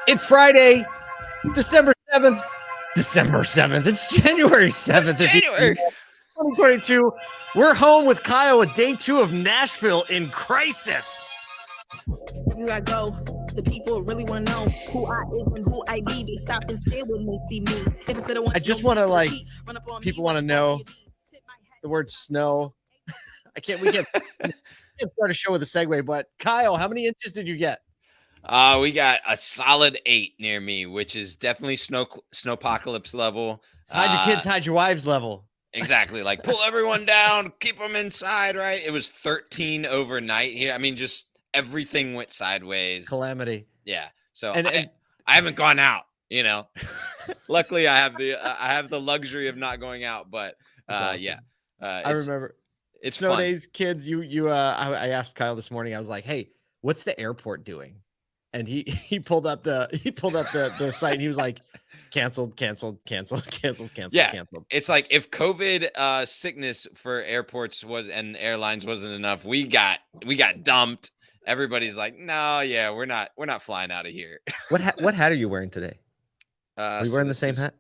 It's Friday, December 7th. December 7th. It's January 7th. January 2022. We're home with Kyle with day 2 of Nashville in crisis. Everywhere I go, the people really want to know who I is and who I be. They stop and stare when they see me. I just want to people want to know the word snow. We can't start a show with a segue, but Kyle, how many inches did you get? We got a solid 8 near me, which is definitely snowpocalypse level. Hide your kids, hide your wives level. Exactly. Like pull everyone down, keep them inside, right? It was 13 overnight here. I mean, just everything went sideways. Calamity. Yeah. So I haven't gone out, Luckily I have the luxury of not going out, but awesome. yeah. I remember it's snow fun. days, kids. I asked Kyle this morning. I was like, "Hey, what's the airport doing?" And he pulled up the site and he was like, canceled. Yeah, canceled. It's like if COVID sickness for airports and airlines wasn't enough, we got dumped. Everybody's like, no, yeah, we're not flying out of here. What hat are you wearing today? Are you wearing the same hat?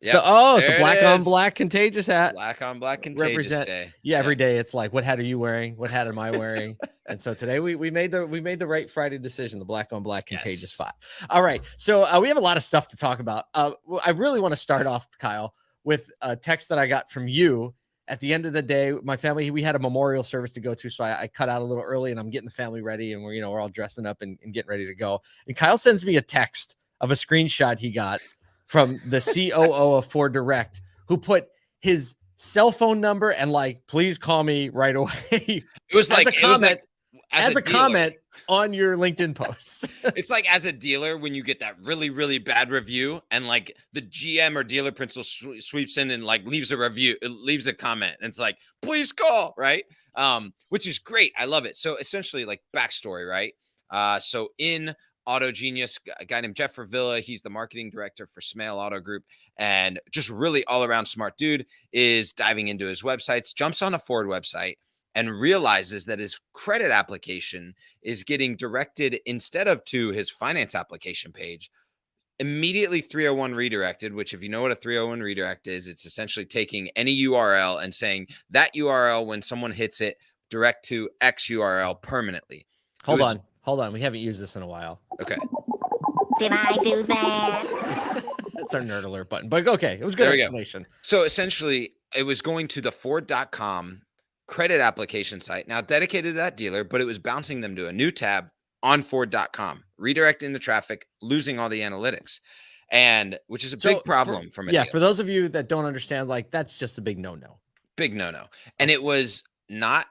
Yep, so it's a black on black contagious hat. Black on black contagious day. Yeah, every day it's like, what hat are you wearing? What hat am I wearing? And so today we made the right Friday decision, the black on black contagious 5. All right. So we have a lot of stuff to talk about. I really want to start off, Kyle, with a text that I got from you at the end of the day. My family, we had a memorial service to go to. So I cut out a little early and I'm getting the family ready and we're all dressing up and getting ready to go. And Kyle sends me a text of a screenshot he got from the COO of Ford Direct, who put his cell phone number and please call me right away. It was like as a comment on your LinkedIn post. It's like as a dealer, when you get that really, really bad review and the GM or dealer principal sweeps in and leaves a review, leaves a comment. And it's like, please call, right? Which is great. I love it. So essentially backstory, right? So in Auto Genius, a guy named Jeff Revilla, he's the marketing director for Smale Auto Group, and just really all around smart dude, is diving into his websites, jumps on a Ford website and realizes that his credit application is getting directed instead of to his finance application page, immediately 301 redirected, which if you know what a 301 redirect is, it's essentially taking any URL and saying that URL, when someone hits it, direct to X URL permanently. Hold on. We haven't used this in a while. Okay. Did I do that? That's our nerd alert button. But okay, it was good explanation. Go. So essentially, it was going to the Ford.com credit application site, now dedicated to that dealer, but it was bouncing them to a new tab on Ford.com, redirecting the traffic, losing all the analytics, and which is a big problem for many. Yeah, for those of you that don't understand, that's just a big no-no. Big no-no. And it was not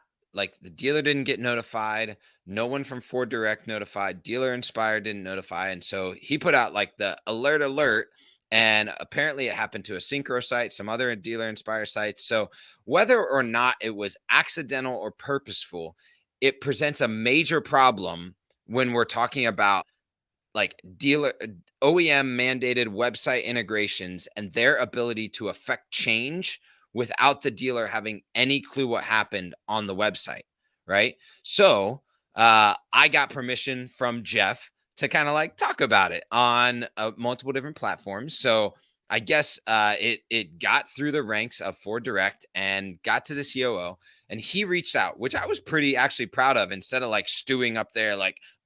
the dealer didn't get notified. No one from Ford Direct notified. Dealer Inspire didn't notify. And so he put out the alert. And apparently it happened to a Synchro site, some other Dealer Inspire sites. So whether or not it was accidental or purposeful, it presents a major problem when we're talking about dealer OEM mandated website integrations and their ability to affect change without the dealer having any clue what happened on the website, right? So I got permission from Jeff to kind of talk about it on multiple different platforms. So I guess it got through the ranks of Ford Direct and got to the COO, and he reached out, which I was pretty actually proud of. Instead of stewing up there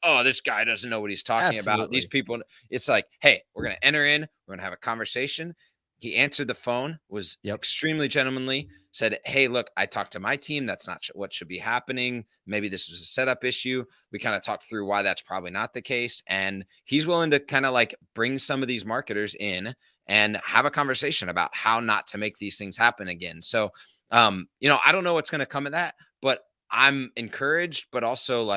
oh, this guy doesn't know what he's talking about. These people, it's hey, we're going to enter in, we're going to have a conversation. He answered the phone, was extremely gentlemanly, said, hey, look, I talked to my team. That's not what should be happening. Maybe this was a setup issue. We kind of talked through why that's probably not the case. And he's willing to kind of bring some of these marketers in and have a conversation about how not to make these things happen again. So, I don't know what's going to come of that, but I'm encouraged, but also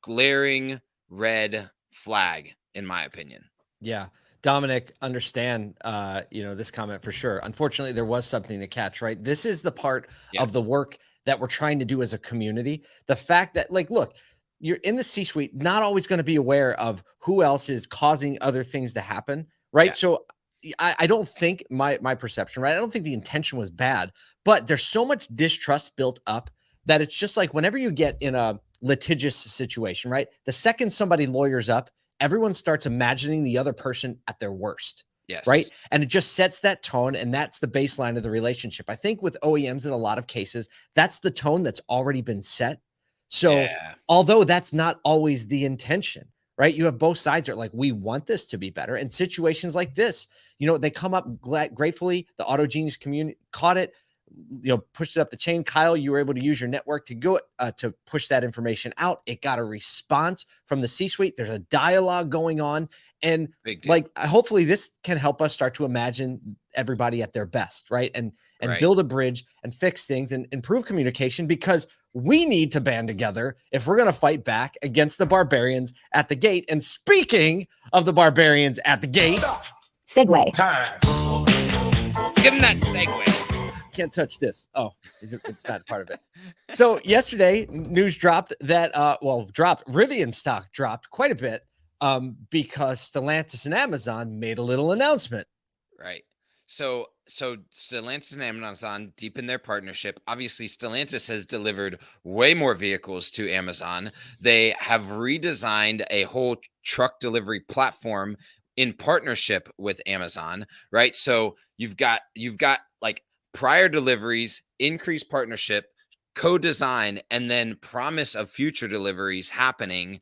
glaring red flag, in my opinion. Yeah. Dominic, understand, this comment for sure. Unfortunately, there was something to catch, right? This is the part of the work that we're trying to do as a community. The fact that, like, look, you're in the C-suite, not always going to be aware of who else is causing other things to happen, right? Yeah. So I don't think my perception, right? I don't think the intention was bad, but there's so much distrust built up that it's just like whenever you get in a litigious situation, right? The second somebody lawyers up, everyone starts imagining the other person at their worst. Yes. Right. And it just sets that tone. And that's the baseline of the relationship. I think with OEMs in a lot of cases, that's the tone that's already been set. So although that's not always the intention, right? You have both sides are like, we want this to be better. And situations like this, they come up gratefully. The Auto Genius community caught it, pushed it up the chain. Kyle, you were able to use your network to go to push that information out. It got a response from the C-suite. There's a dialogue going on. And like, hopefully this can help us start to imagine everybody at their best, right? And build a bridge and fix things and improve communication, because we need to band together if we're going to fight back against the barbarians at the gate. And speaking of the barbarians at the gate, segue time. Give him that segue. Can't touch this. Oh, it's not part of it. So yesterday, news dropped that Rivian stock dropped quite a bit because Stellantis and Amazon made a little announcement. Right. So Stellantis and Amazon deepen their partnership. Obviously, Stellantis has delivered way more vehicles to Amazon. They have redesigned a whole truck delivery platform in partnership with Amazon, right? So you've got like prior deliveries, increased partnership, co-design, and then promise of future deliveries happening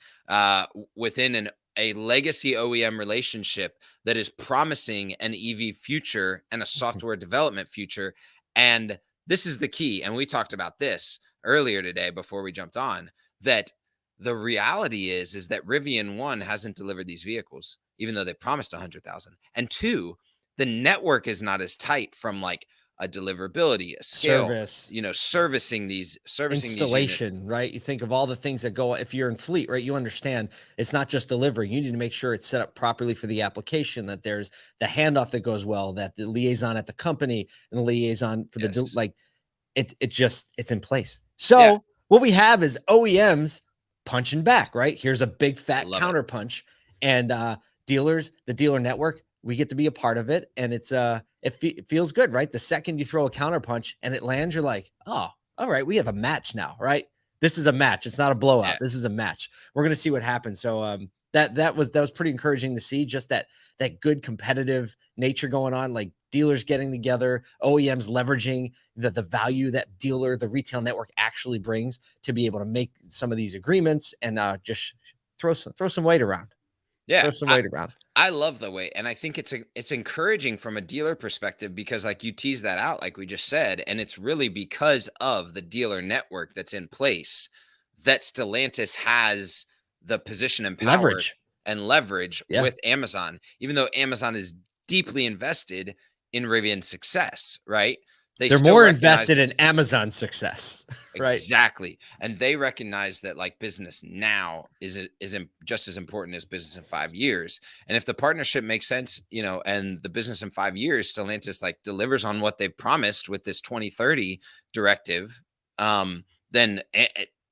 within a legacy OEM relationship that is promising an EV future and a software development future. And this is the key. And we talked about this earlier today before we jumped on, that the reality is that Rivian, one, hasn't delivered these vehicles, even though they promised 100,000. And two, the network is not as tight from like a deliverability, a scale, servicing these installation, right? You think of all the things that go, if you're in fleet, right? You understand it's not just delivery. You need to make sure it's set up properly for the application, that there's the handoff that goes well, that the liaison at the company and the liaison for it's in place. So what we have is OEMs punching back, right? Here's a big fat counterpunch, and dealers, the dealer network, we get to be a part of it. And it's it feels good, right? The second you throw a counterpunch and it lands, you're like, oh, all right, we have a match now, right? This is a match. It's not a blowout. Yeah. This is a match. We're going to see what happens. So that was pretty encouraging to see, just that good competitive nature going on, like dealers getting together, OEMs leveraging the value that the retail network actually brings to be able to make some of these agreements and just throw some weight around. Yeah. Throw some weight around. I love the way, and I think it's encouraging from a dealer perspective, because like you tease that out, like we just said, and it's really because of the dealer network that's in place that Stellantis has the position and power leverage with Amazon, even though Amazon is deeply invested in Rivian's success, right? They're more invested in Amazon's success, right? Exactly. And they recognize that like business now is just as important as business in 5 years. And if the partnership makes sense, and the business in 5 years, Stellantis like delivers on what they've promised with this 2030 directive, then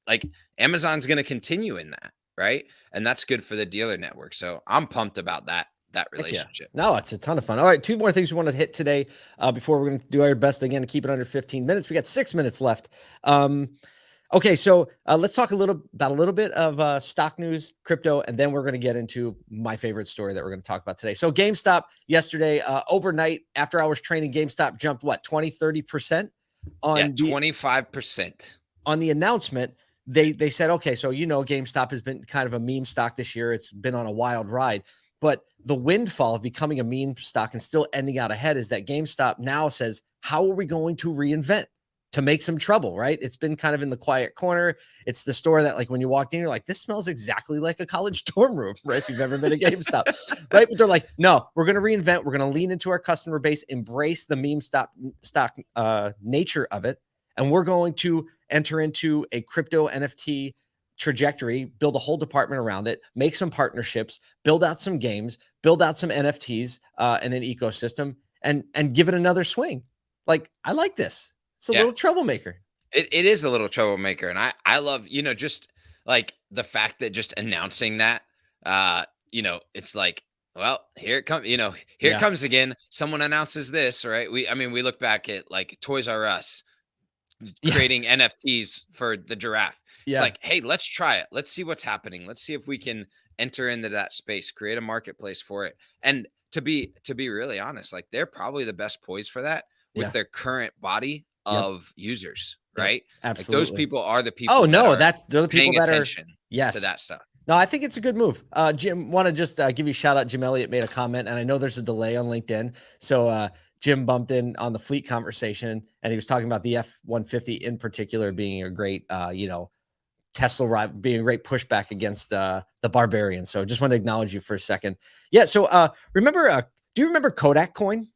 like Amazon's going to continue in that, right? And that's good for the dealer network. So I'm pumped about that relationship. No, it's a ton of fun. All right, two more things we want to hit today before we're going to do our best again to keep it under 15 minutes. We got 6 minutes left. Okay, so let's talk a little bit of stock news, crypto, and then we're going to get into my favorite story that we're going to talk about today. So GameStop yesterday, overnight, after hours trading, GameStop jumped 20-30% on 25% on the announcement. They said, okay, so GameStop has been kind of a meme stock this year. It's been on a wild ride. But the windfall of becoming a meme stock and still ending out ahead is that GameStop now says, how are we going to reinvent to make some trouble, right? It's been kind of in the quiet corner. It's the store that, like, when you walked in, you're like, this smells exactly like a college dorm room, right? If you've ever been at GameStop, right? But they're like, no, we're going to reinvent. We're going to lean into our customer base, embrace the meme stock nature of it. And we're going to enter into a crypto NFT trajectory, build a whole department around it, make some partnerships, build out some games, build out some NFTs and an ecosystem, and give it another swing. Like, I like this. It's a little troublemaker. It is a little troublemaker, and I love, just like the fact that just announcing that, it's like, well, here it comes, here it comes again. Someone announces this, right? We look back at like Toys R Us creating NFTs for the giraffe. It's like, hey, let's try it. Let's see what's happening. Let's see if we can enter into that space, create a marketplace for it. And to be really honest, like they're probably the best poised for that with their current body of users, right? Absolutely. Like those people are the people. Oh no, they're the people that are to that stuff. No, I think it's a good move. Jim, want to just give you a shout out. Jim Elliott made a comment, and I know there's a delay on LinkedIn. So Jim bumped in on the fleet conversation, and he was talking about the F-150 in particular being a great, Tesla being a great pushback against the Barbarian. So just want to acknowledge you for a second. Yeah. So do you remember Kodak coin?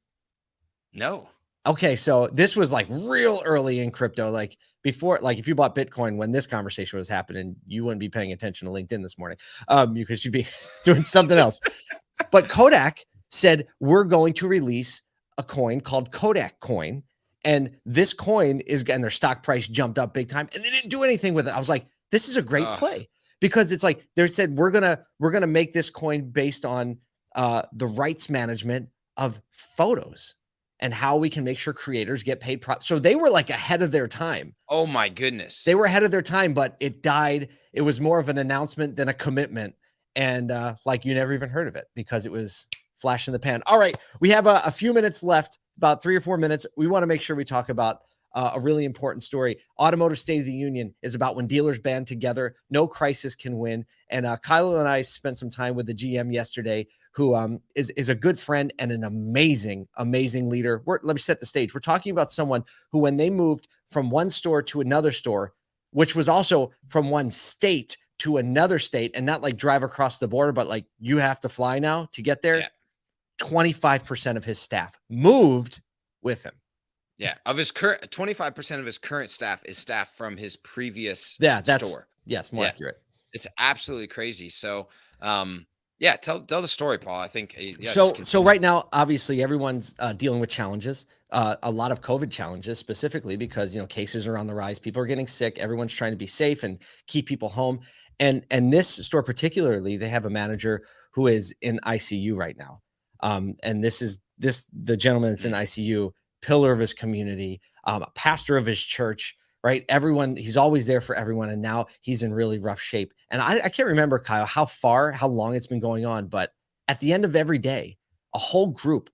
No. Okay, so this was like real early in crypto, like before, like if you bought Bitcoin when this conversation was happening, you wouldn't be paying attention to LinkedIn this morning, because you'd be doing something else. But Kodak said, we're going to release a coin called Kodak coin, and this coin and their stock price jumped up big time, and they didn't do anything with it. I was like, this is a great play, because it's like they said, we're gonna make this coin based on the rights management of photos and how we can make sure creators get paid. So they were like ahead of their time. Oh my goodness. They were ahead of their time, but it died. It was more of an announcement than a commitment. And like you never even heard of it because it was flash in the pan. All right. We have a few minutes left, about 3 or 4 minutes. We want to make sure we talk about a really important story. Automotive State of the Union is about when dealers band together, no crisis can win. And Kylo and I spent some time with the GM yesterday, who is a good friend and an amazing, amazing leader. Let me set the stage. We're talking about someone who, when they moved from one store to another store, which was also from one state to another state, and not like drive across the border, but like you have to fly now to get there. 25% of his staff moved with him. Yeah, of his current 25% of his current staff is staff from his previous store. Yes, more accurate. It's absolutely crazy. So, tell the story, Paul. I think so right now, obviously, everyone's dealing with challenges, a lot of COVID challenges, specifically because cases are on the rise. People are getting sick. Everyone's trying to be safe and keep people home. And this store particularly, they have a manager who is in ICU right now. And the gentleman that's in ICU, pillar of his community, a pastor of his church, right? He's always there for everyone. And now he's in really rough shape. And I can't remember, Kyle, how long it's been going on, but at the end of every day, a whole group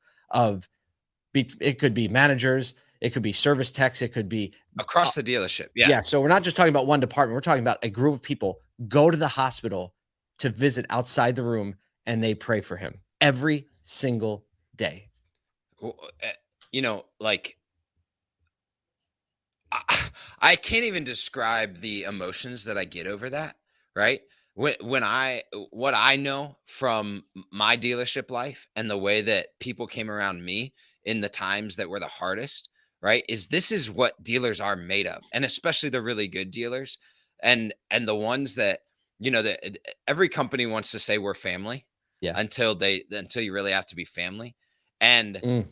it could be managers, it could be service techs, it could be across the dealership. Yeah. So we're not just talking about one department. We're talking about a group of people go to the hospital to visit outside the room, and they pray for him every single day. Like I can't even describe the emotions that I get over that, right? What I know from my dealership life and the way that people came around me in the times that were the hardest, right? This is what dealers are made of, and especially the really good dealers and the ones that, that every company wants to say we're family until you really have to be family. And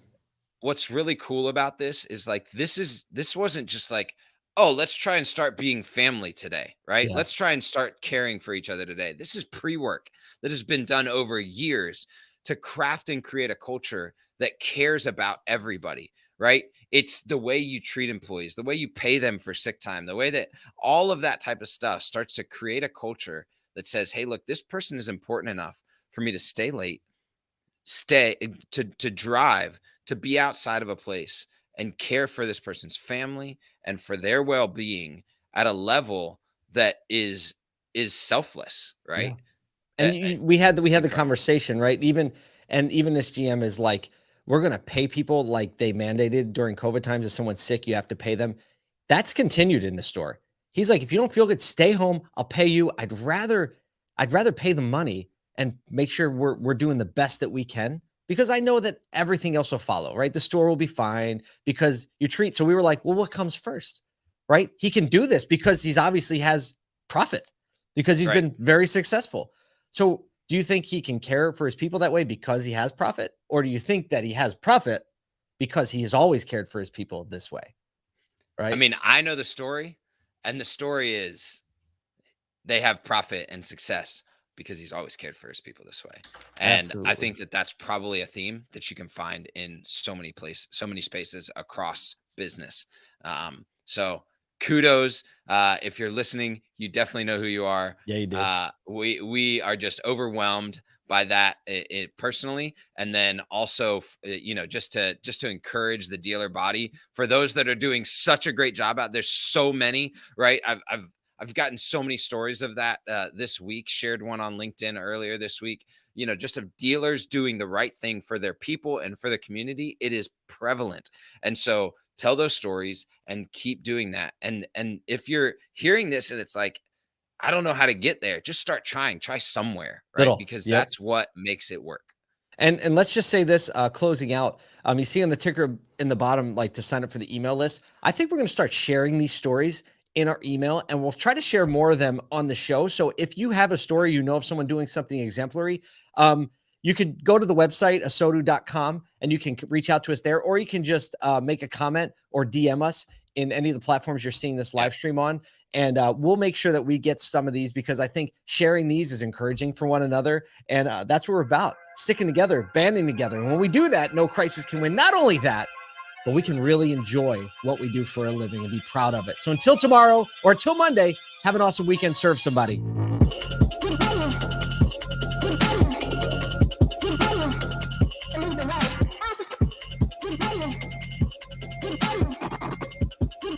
what's really cool about this is like, this wasn't just like, oh, let's try and start being family today, right? Let's try and start caring for each other today. This is pre-work that has been done over years to craft and create a culture that cares about everybody, right? It's the way you treat employees, the way you pay them for sick time, the way that all of that type of stuff starts to create a culture that says, hey, look, this person is important enough for me to stay late, to drive, to be outside of a place and care for this person's family and for their well-being at a level that is selfless, right? Yeah. And we had the conversation, right? Even this GM is like, we're going to pay people like they mandated during COVID times. If someone's sick, you have to pay them. That's continued in the store. He's like, if you don't feel good, stay home. I'll pay you. I'd rather pay the money and make sure we're doing the best that we can, because I know that everything else will follow, right? The store will be fine because you treat. So we were like, well, what comes first, right? He can do this because he's obviously has profit. because he's been very successful. So do you think he can care for his people that way because he has profit? Or do you think that he has profit because he has always cared for his people this way? Right. I mean, I know the story, and the story is they have profit and success because he's always cared for his people this way. And Absolutely. I think that that's probably a theme that you can find in so many places, so many spaces across business. So kudos. If you're listening, you definitely know who you are. Yeah, you do. We are just overwhelmed by that it personally, and then also just to encourage the dealer body, for those that are doing such a great job out. There's so many, right? I've gotten so many stories of that this week. Shared one on LinkedIn earlier this week, just of dealers doing the right thing for their people and for the community. It is prevalent. And so tell those stories and keep doing that. And if you're hearing this and it's like, I don't know how to get there, just start try somewhere, right? Because that's what makes it work. And let's just say this, closing out, you see on the ticker in the bottom, like to sign up for the email list. I think we're going to start sharing these stories in our email, and we'll try to share more of them on the show. So if you have a story, of someone doing something exemplary, you could go to the website, ASOTU.com, and you can reach out to us there, or you can just make a comment or DM us in any of the platforms you're seeing this live stream on. And we'll make sure that we get some of these, because I think sharing these is encouraging for one another. And that's what we're about, sticking together, banding together. And when we do that, No Crisis Can Win. Not only that, but we can really enjoy what we do for a living and be proud of it. So until tomorrow or until Monday, have an awesome weekend. Serve somebody.